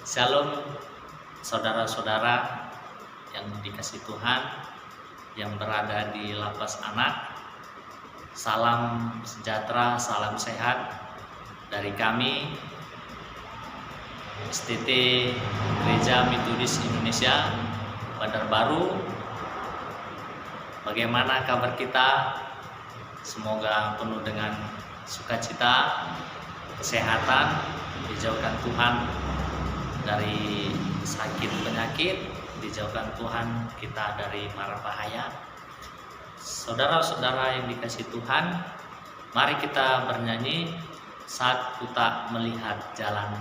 Shalom saudara-saudara yang dikasihi Tuhan yang berada di lapas anak. Salam sejahtera, salam sehat dari kami STT Gereja Metodis Indonesia Bandar Baru. Bagaimana kabar kita? Semoga penuh dengan sukacita, kesehatan, dijauhkan Tuhan dari sakit penyakit, dijauhkan Tuhan kita dari mara bahaya. Saudara-saudara yang dikasihi Tuhan, mari kita bernyanyi Saat Ku Tak Melihat Jalan.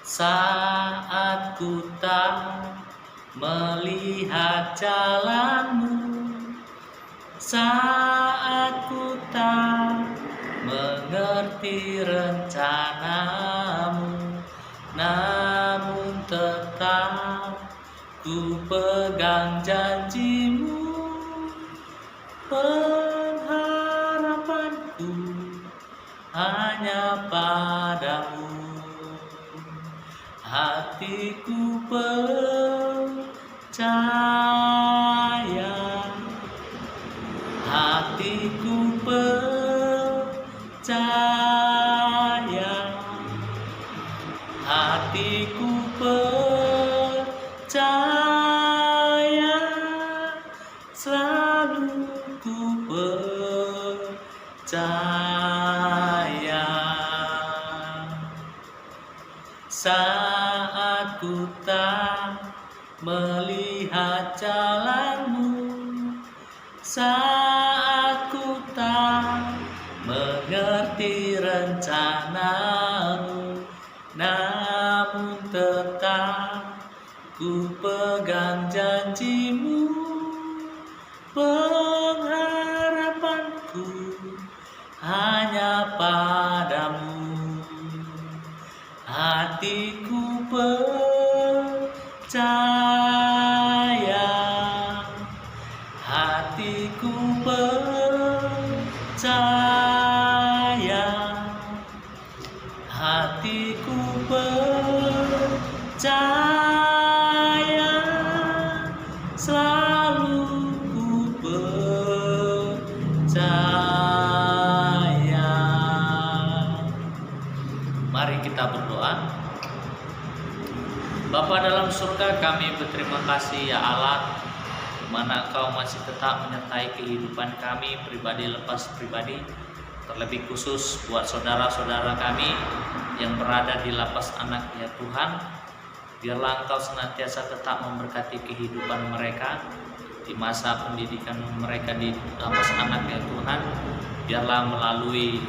Saat ku tak melihat jalanmu, saat ku tak mengerti rencanamu, namun tetap ku pegang janjimu. Pengharapanku hanya padamu, hatiku percaya, hatiku percaya, hatiku percaya, selalu ku percaya. Saat ku tak melihat jalanmu, saat ku tak mengerti rencanamu, namun tetap ku pegang janjimu. Pengharapanku hanya padamu, hatiku percaya, hatiku percaya, hatiku percaya, selalu ku percaya. Mari kita berdoa. Bapa dalam surga, kami berterima kasih ya Allah, di mana Engkau masih tetap menyertai kehidupan kami pribadi lepas pribadi, terlebih khusus buat saudara-saudara kami yang berada di lapas anak ya Tuhan. Biarlah Engkau senantiasa tetap memberkati kehidupan mereka di masa pendidikan mereka di lapas anak ya Tuhan. Biarlah melalui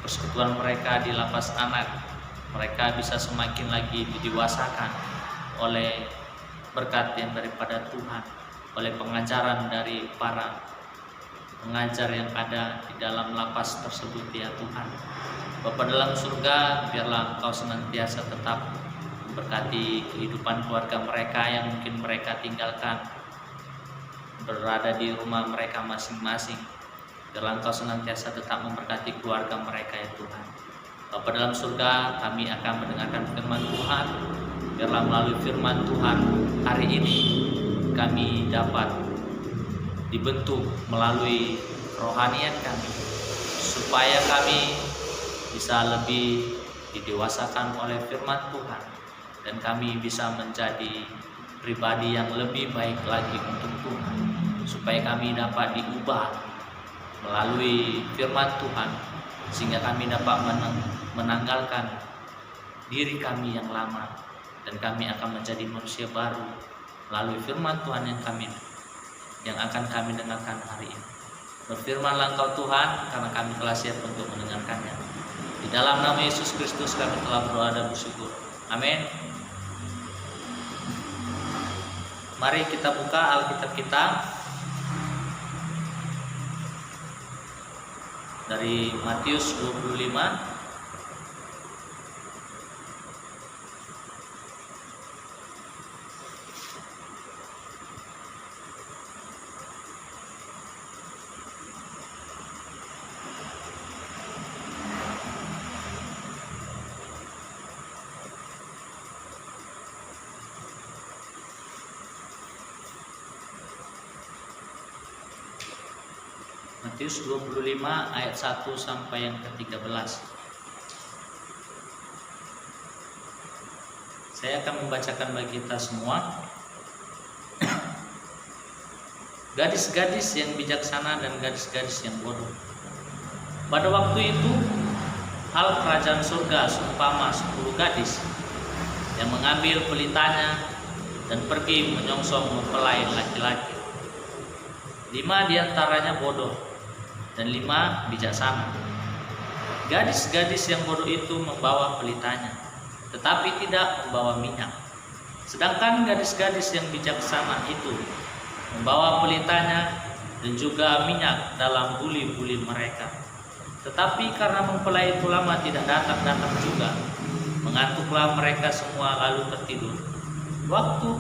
persekutuan mereka di lapas anak, mereka bisa semakin lagi didewasakan oleh berkat yang daripada Tuhan, oleh pengajaran dari para pengajar yang ada di dalam lapas tersebut ya Tuhan. Bapa dalam surga, biarlah Engkau senantiasa tetap memberkati kehidupan keluarga mereka yang mungkin mereka tinggalkan berada di rumah mereka masing-masing. Biarlah Engkau senantiasa tetap memberkati keluarga mereka ya Tuhan. Bapa dalam surga, kami akan mendengarkan firman Tuhan. Biarlah melalui firman Tuhan hari ini kami dapat dibentuk melalui kerohanian kami, supaya kami bisa lebih didewasakan oleh firman Tuhan, dan kami bisa menjadi pribadi yang lebih baik lagi untuk Tuhan, supaya kami dapat diubah melalui firman Tuhan, sehingga kami dapat menanggalkan diri kami yang lama, dan kami akan menjadi manusia baru melalui firman Tuhan yang akan kami dengarkan hari ini. Berfirmanlah Engkau Tuhan, karena kami telah siap untuk mendengarkannya. Di dalam nama Yesus Kristus kami telah berdoa dan bersyukur. Amin. Mari kita buka Alkitab kita dari Matius 25 Matius 25 ayat 1 sampai yang ke-13. Saya akan membacakan bagi kita semua. Gadis-gadis yang bijaksana dan gadis-gadis yang bodoh. Pada waktu itu, hal kerajaan surga seumpama 10 gadis yang mengambil pelitanya dan pergi menyongsong mempelai laki-laki. 5 diantaranya bodoh dan 5 bijaksana. Gadis-gadis yang bodoh itu membawa pelitanya, tetapi tidak membawa minyak. Sedangkan gadis-gadis yang bijaksana itu membawa pelitanya dan juga minyak dalam buli-buli mereka. Tetapi karena mempelai itu lama tidak datang-datang juga, mengantuklah mereka semua lalu tertidur. Waktu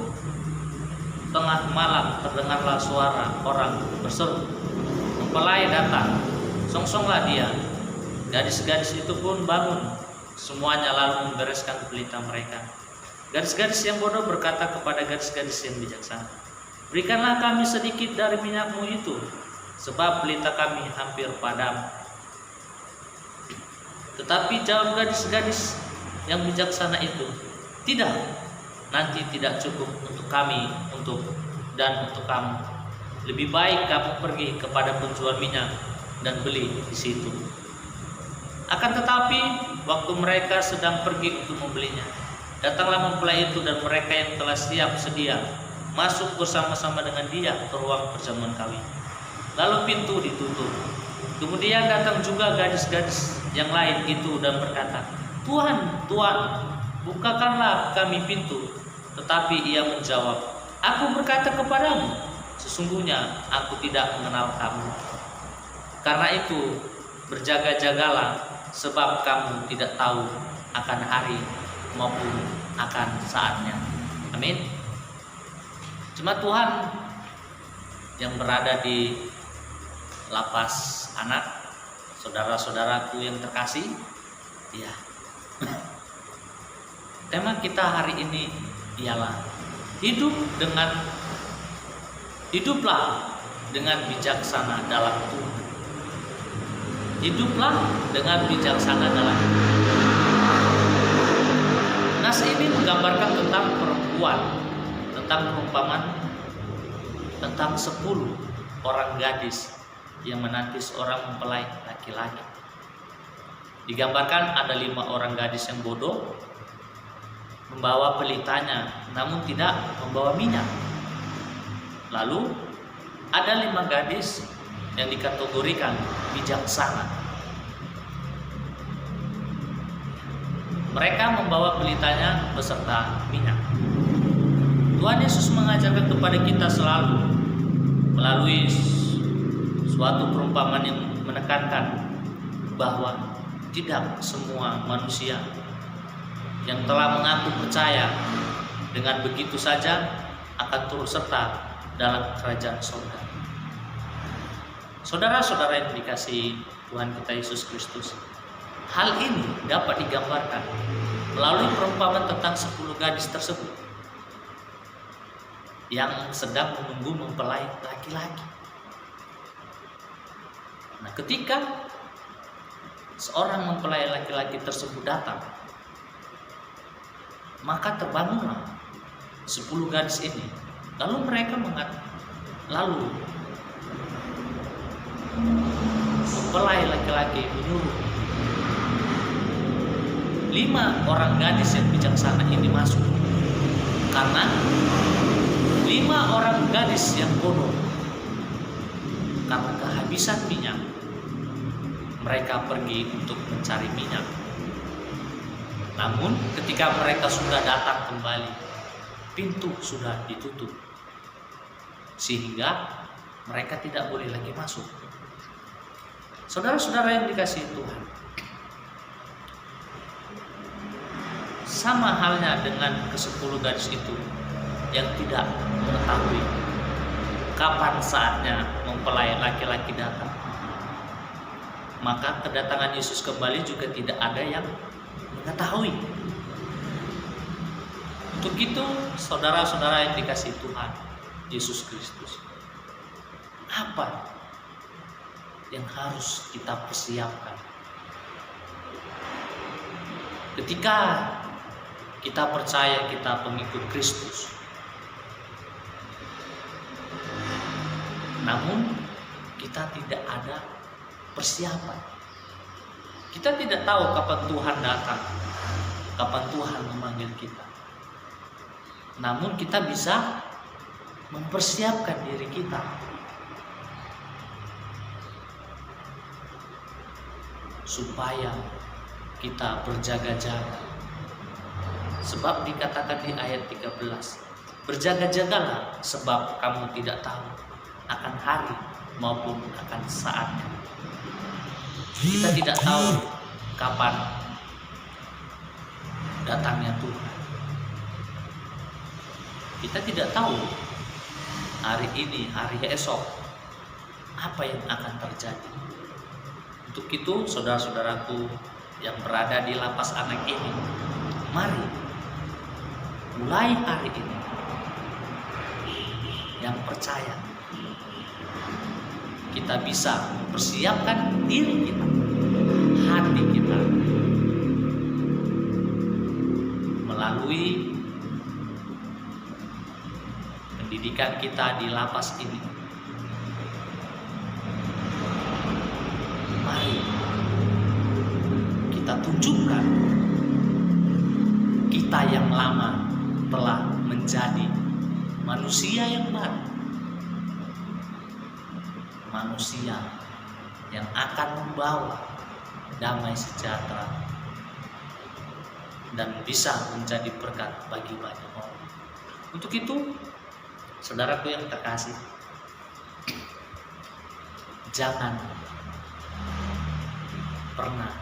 tengah malam terdengarlah suara orang berseru, "Mempelai datang, songsonglah dia." Gadis-gadis itu pun bangun, semuanya lalu membereskan pelita mereka. Gadis-gadis yang bodoh berkata kepada gadis-gadis yang bijaksana, "Berikanlah kami sedikit dari minyakmu itu, sebab pelita kami hampir padam." Tetapi jawab gadis-gadis yang bijaksana itu, "Tidak, nanti tidak cukup untuk kami dan untuk kamu. Lebih baik kamu pergi kepada penjual minyak dan beli di situ." Akan tetapi waktu mereka sedang pergi untuk membelinya, datanglah mempelai itu dan mereka yang telah siap sedia masuk bersama-sama dengan dia ke ruang perjamuan kawin. Lalu pintu ditutup. Kemudian datang juga gadis-gadis yang lain itu dan berkata, "Tuhan, Tuhan, bukakanlah kami pintu." Tetapi ia menjawab, "Aku berkata kepadamu, sesungguhnya aku tidak mengenal kamu. Karena itu berjaga-jagalah, sebab kamu tidak tahu akan hari maupun akan saatnya." Amin. Jemaat Tuhan yang berada di lapas anak, saudara-saudaraku yang terkasih, ya. Tema kita hari ini ialah hiduplah dengan bijaksana dalam Tuhan. Hiduplah dengan bijaksana dalam Tuhan. Nas ini menggambarkan tentang perempuan, tentang perumpamaan, tentang 10 orang gadis yang menanti seorang mempelai laki-laki. Digambarkan ada 5 orang gadis yang bodoh, membawa pelitanya namun tidak membawa minyak. Lalu ada 5 gadis yang dikategorikan bijaksana. Mereka membawa pelitanya beserta minyak. Tuhan Yesus mengajarkan kepada kita selalu melalui suatu perumpamaan yang menekankan bahwa tidak semua manusia yang telah mengaku percaya dengan begitu saja akan turut serta dalam kerajaan surga. Saudara-saudara yang dikasihi Tuhan kita Yesus Kristus, hal ini dapat digambarkan melalui perumpamaan tentang 10 gadis tersebut yang sedang menunggu mempelai laki-laki. Nah, ketika seorang mempelai laki-laki tersebut datang, maka terbangunlah 10 gadis ini. Lalu mereka lalu mempelai laki-laki menyuruh 5 orang gadis yang bijaksana ini masuk, karena 5 orang gadis yang bodoh karena kehabisan minyak, mereka pergi untuk mencari minyak. Namun ketika mereka sudah datang kembali, pintu sudah ditutup, sehingga mereka tidak boleh lagi masuk. Saudara-saudara yang dikasihi Tuhan, sama halnya dengan ke-10 gadis itu yang tidak mengetahui kapan saatnya mempelai laki-laki datang, maka kedatangan Yesus kembali juga tidak ada yang mengetahui. Untuk itu, saudara-saudara yang dikasihi Tuhan Yesus Kristus, apa yang harus kita persiapkan. Ketika kita percaya kita pengikut Kristus, namun kita tidak ada persiapan. Kita tidak tahu kapan Tuhan datang, kapan Tuhan memanggil kita. Namun kita bisa mempersiapkan diri kita. Supaya kita berjaga-jaga. Sebab dikatakan di ayat 13, berjaga-jagalah sebab kamu tidak tahu akan hari maupun akan saatnya. Kita tidak tahu kapan datangnya Tuhan. Kita tidak tahu hari ini, hari esok, apa yang akan terjadi. Untuk itu, saudara-saudaraku yang berada di lapas anak ini, mari mulai hari ini yang percaya kita bisa mempersiapkan diri kita, hati kita, melalui pendidikan kita di lapas ini. Mari kita tunjukkan kita yang lama telah menjadi manusia yang baru, manusia yang akan membawa damai sejahtera dan bisa menjadi berkat bagi banyak orang. Untuk itu, saudaraku yang terkasih, jangan pernah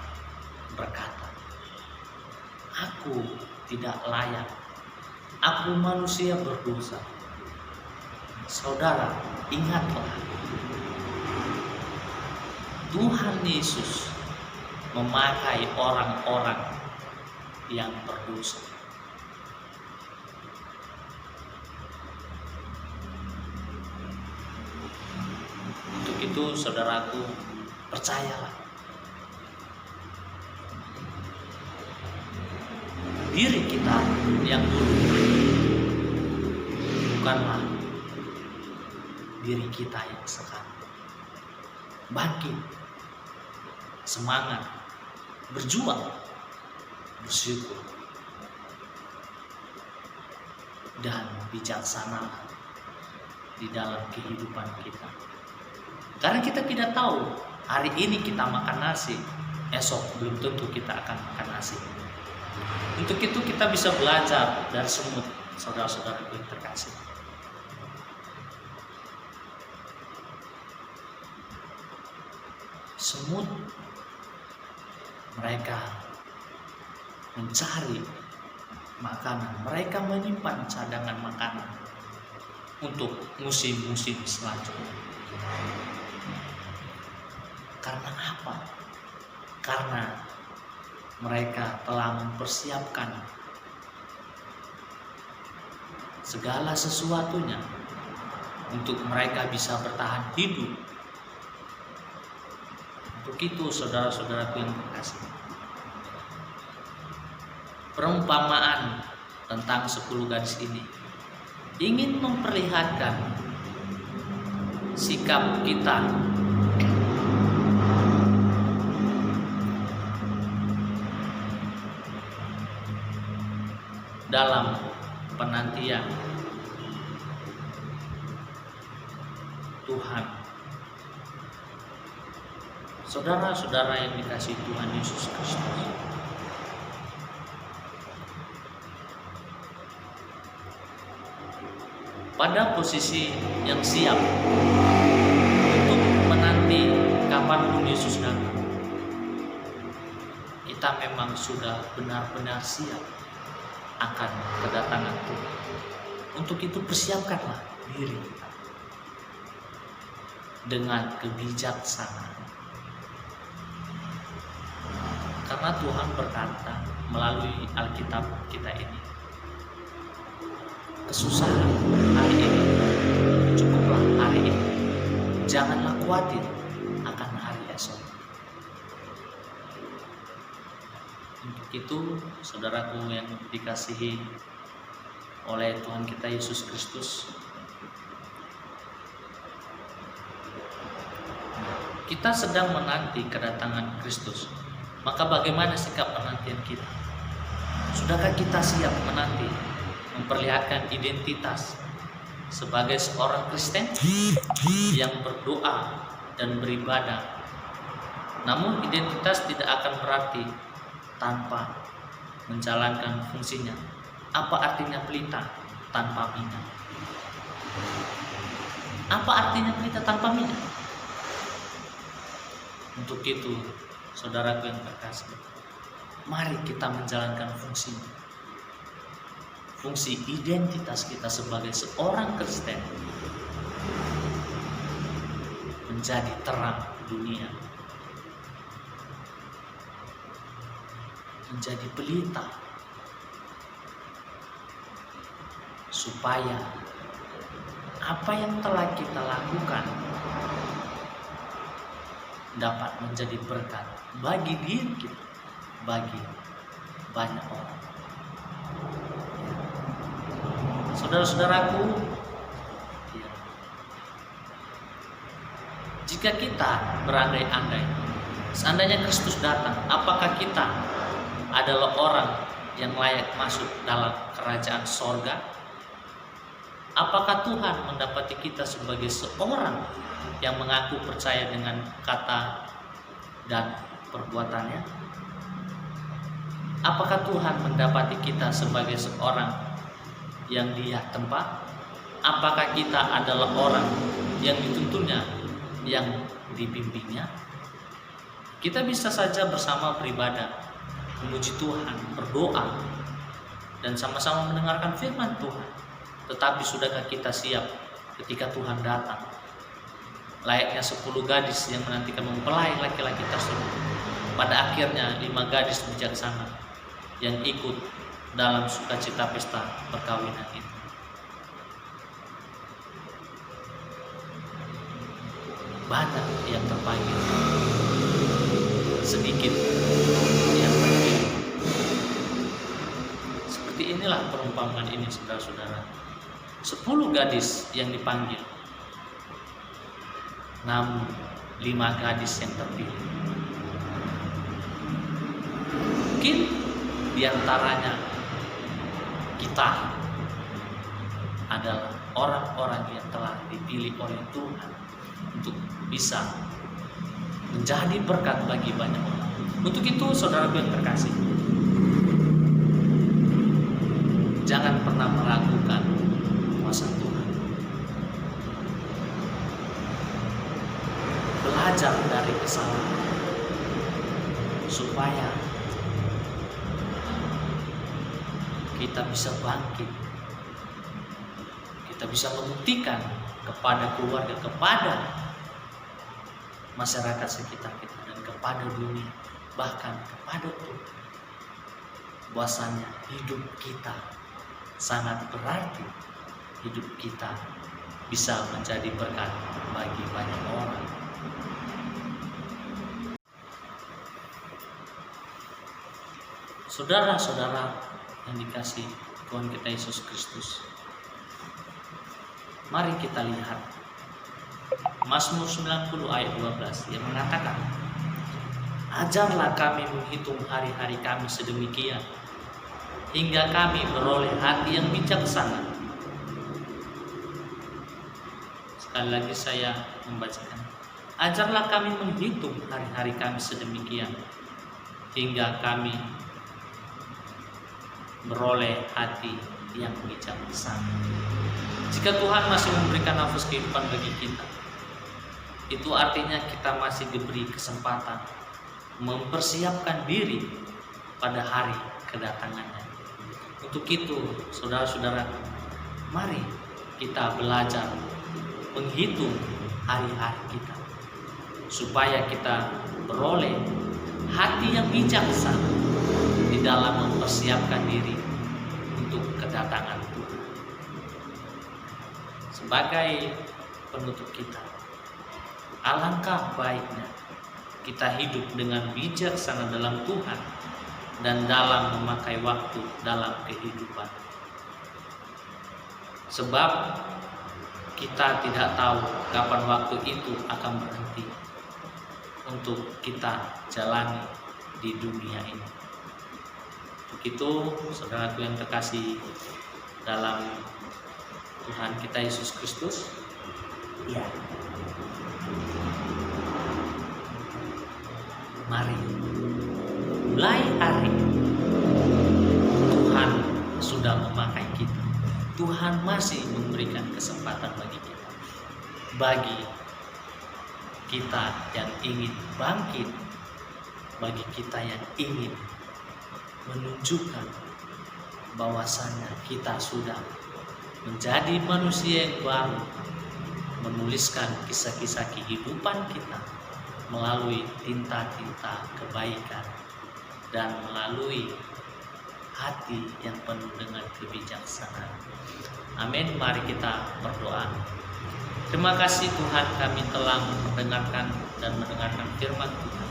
berkata, aku tidak layak, aku manusia berdosa. Saudara, ingatlah, Tuhan Yesus memakai orang-orang yang berdosa. Untuk itu, saudaraku, percayalah, diri kita yang dulu bukanlah diri kita yang sekarang. Bangkit, semangat, berjuang, bersyukur, dan bijaksana di dalam kehidupan kita. Karena kita tidak tahu hari ini kita makan nasi, esok belum tentu kita akan makan nasi. Untuk itu kita bisa belajar dari semut, saudara-saudara yang terkasih. Semut, mereka mencari makanan, mereka menyimpan cadangan makanan untuk musim-musim selanjutnya. Karena apa? Karena mereka telah mempersiapkan segala sesuatunya untuk mereka bisa bertahan hidup. Untuk itu, saudara-saudaraku yang terkasih, perumpamaan tentang 10 gadis ini ingin memperlihatkan sikap kita dalam penantian Tuhan. Saudara-saudara yang dikasihi Tuhan Yesus Kristus, pada posisi yang siap untuk menanti kapanpun Yesus datang, kita memang sudah benar-benar siap akan kedatangan Tuhan. Untuk itu, persiapkanlah diri kita dengan kebijaksanaan. Karena Tuhan berkata melalui Alkitab kita ini, kesusahan hari ini cukuplah hari ini, janganlah khawatir akan Itu saudaraku yang dikasihi oleh Tuhan kita Yesus Kristus, kita sedang menanti kedatangan Kristus. Maka bagaimana sikap penantian kita? Sudahkah kita siap menanti, memperlihatkan identitas sebagai seorang Kristen yang berdoa dan beribadah? Namun identitas tidak akan berarti tanpa menjalankan fungsinya. Apa artinya pelita tanpa minyak? Apa artinya pelita tanpa minyak? Untuk itu, saudaraku yang terkasih, mari kita menjalankan fungsi identitas kita sebagai seorang Kristen, menjadi terang dunia, menjadi pelita, supaya apa yang telah kita lakukan dapat menjadi berkat bagi diri kita, bagi banyak orang. Saudara-saudaraku, jika kita berandai-andai, seandainya Kristus datang, apakah kita adalah orang yang layak masuk dalam kerajaan sorga? Apakah Tuhan mendapati kita sebagai seorang yang mengaku percaya dengan kata dan perbuatannya? Apakah Tuhan mendapati kita sebagai seorang yang Dia tempat? Apakah kita adalah orang yang dituntunnya, yang dibimbingnya? Kita bisa saja bersama beribadah, memuji Tuhan, berdoa, dan sama-sama mendengarkan firman Tuhan. Tetapi sudahkah kita siap ketika Tuhan datang? Layaknya 10 gadis yang menantikan mempelai laki-laki tersebut. Pada akhirnya 5 gadis bijaksana yang ikut dalam sukacita pesta perkawinan itu. Banyak yang terpanggil, sedikit yang terpilih. Seperti inilah perumpamaan ini, saudara-saudara. 10 gadis yang dipanggil, namun 5 gadis yang terpilih. Mungkin diantaranya kita adalah orang-orang yang telah dipilih oleh Tuhan untuk bisa menjadi berkat bagi banyak orang. Untuk itu, saudaraku yang terkasih, jangan pernah meragukan kuasa Tuhan. Belajar dari kesalahan supaya kita bisa bangkit, kita bisa membuktikan kepada keluarga, kepada masyarakat sekitar kita, dan kepada dunia, bahkan kepada Tuhan, bahwasanya hidup kita sangat berarti. Hidup kita bisa menjadi berkat bagi banyak orang. Saudara-saudara yang dikasihi Tuhan kita Yesus Kristus, mari kita lihat Mazmur 90 ayat 12 yang mengatakan, ajarlah kami menghitung hari-hari kami sedemikian, hingga kami beroleh hati yang bijaksana. Sekali lagi saya membacakan, ajarlah kami menghitung hari-hari kami sedemikian, hingga kami beroleh hati yang bijaksana. Jika Tuhan masih memberikan nafas kehidupan bagi kita, itu artinya kita masih diberi kesempatan mempersiapkan diri pada hari kedatangannya. Untuk itu, saudara-saudara, mari kita belajar menghitung hari-hari kita, supaya kita beroleh hati yang bijaksana di dalam mempersiapkan diri untuk kedatangan Tuhan. Sebagai penutup kita, alangkah baiknya kita hidup dengan bijaksana dalam Tuhan, dan dalam memakai waktu dalam kehidupan. Sebab kita tidak tahu kapan waktu itu akan berhenti untuk kita jalani di dunia ini. Begitu saudaraku yang terkasih dalam Tuhan kita Yesus Kristus. Ya. Mari mulai hari Tuhan sudah memakai kita. Tuhan masih memberikan kesempatan bagi kita. Bagi kita yang ingin bangkit, bagi kita yang ingin menunjukkan bahwasannya kita sudah menjadi manusia yang baru, menuliskan kisah-kisah kehidupan kita melalui tinta-tinta kebaikan dan melalui hati yang penuh dengan kebijaksanaan. Amin. Mari kita berdoa. Terima kasih Tuhan, kami telah mendengarkan dan mendengarkan firman Tuhan.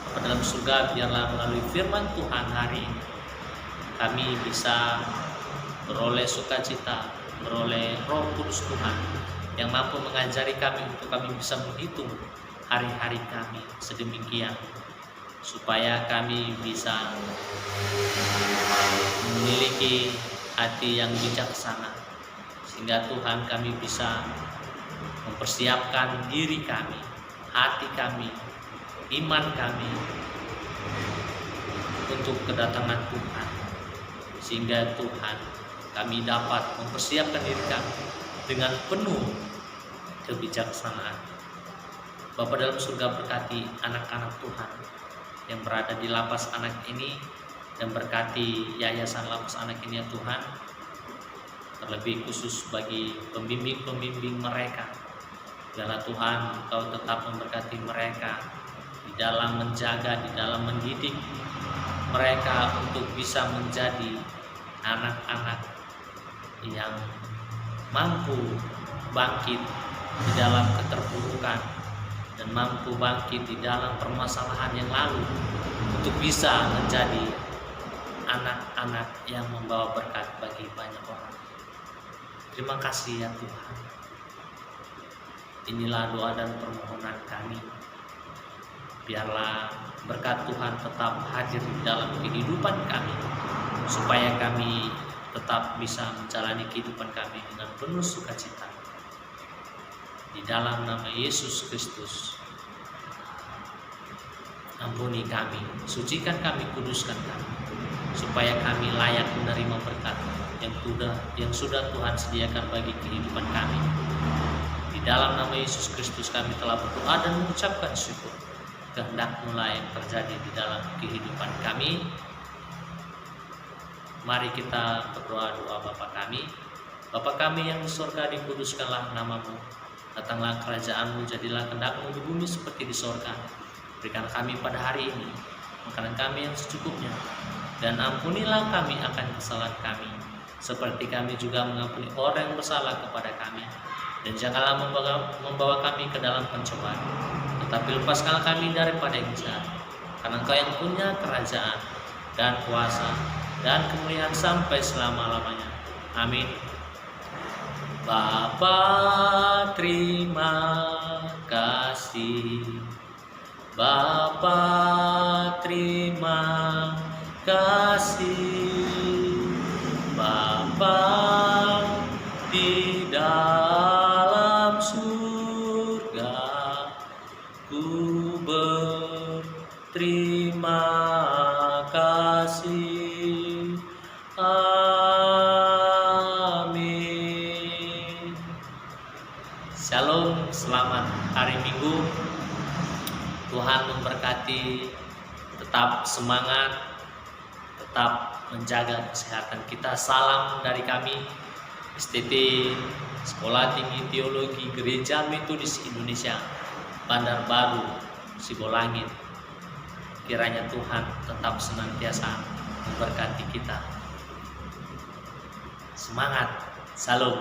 Bapa dalam surga, biarlah melalui firman Tuhan hari ini kami bisa beroleh sukacita, beroleh Roh Kudus Tuhan yang mampu mengajari kami untuk kami bisa menghitung hari-hari kami sedemikian supaya kami bisa memiliki hati yang bijaksana, sehingga Tuhan kami bisa mempersiapkan diri kami, hati kami, iman kami untuk kedatangan Tuhan, sehingga Tuhan kami dapat mempersiapkan diri kami dengan penuh kebijaksanaan. Bapa dalam surga, berkati anak-anak Tuhan yang berada di lapas anak ini, dan berkati yayasan lapas anak ini ya Tuhan, terlebih khusus bagi pembimbing-pembimbing mereka. Biarlah Tuhan Engkau tetap memberkati mereka di dalam menjaga, di dalam mendidik mereka untuk bisa menjadi anak-anak yang mampu bangkit di dalam keterpurukan dan mampu bangkit di dalam permasalahan yang lalu untuk bisa menjadi anak-anak yang membawa berkat bagi banyak orang. Terima kasih ya Tuhan. Inilah doa dan permohonan kami. Biarlah berkat Tuhan tetap hadir di dalam kehidupan kami, supaya kami tetap bisa menjalani kehidupan kami dengan penuh sukacita. Di dalam nama Yesus Kristus, ampuni kami, sucikan kami, kuduskan kami, supaya kami layak menerima berkat yang sudah Tuhan sediakan bagi kehidupan kami. Di dalam nama Yesus Kristus kami telah berdoa dan mengucapkan syukur. Kehendak-Mu yang terjadi di dalam kehidupan kami. Mari kita berdoa doa Bapa kami. Bapa kami yang di surga, dikuduskanlah nama-Mu. Datanglah kerajaan-Mu, jadilah kehendak-Mu di bumi seperti di surga. Berikan kami pada hari ini makanan kami yang secukupnya, dan ampunilah kami akan kesalahan kami, seperti kami juga mengampuni orang yang bersalah kepada kami. Dan janganlah membawa kami ke dalam pencobaan, tetapi lepaskanlah kami daripada yang jahat. Karena Engkau yang punya kerajaan dan kuasa dan kemuliaan sampai selama-lamanya. Amin. Bapa, terima kasih. Bapa, terima kasih. Bapa di dalam surga, ku berterima kasih. Amin. Shalom, selamat hari Minggu. Tuhan memberkati, tetap semangat, tetap menjaga kesehatan kita. Salam dari kami, STT Sekolah Tinggi Teologi Gereja Metodis Indonesia, Bandar Baru, Sibolangit. Kiranya Tuhan tetap senantiasa memberkati kita. Semangat, salam.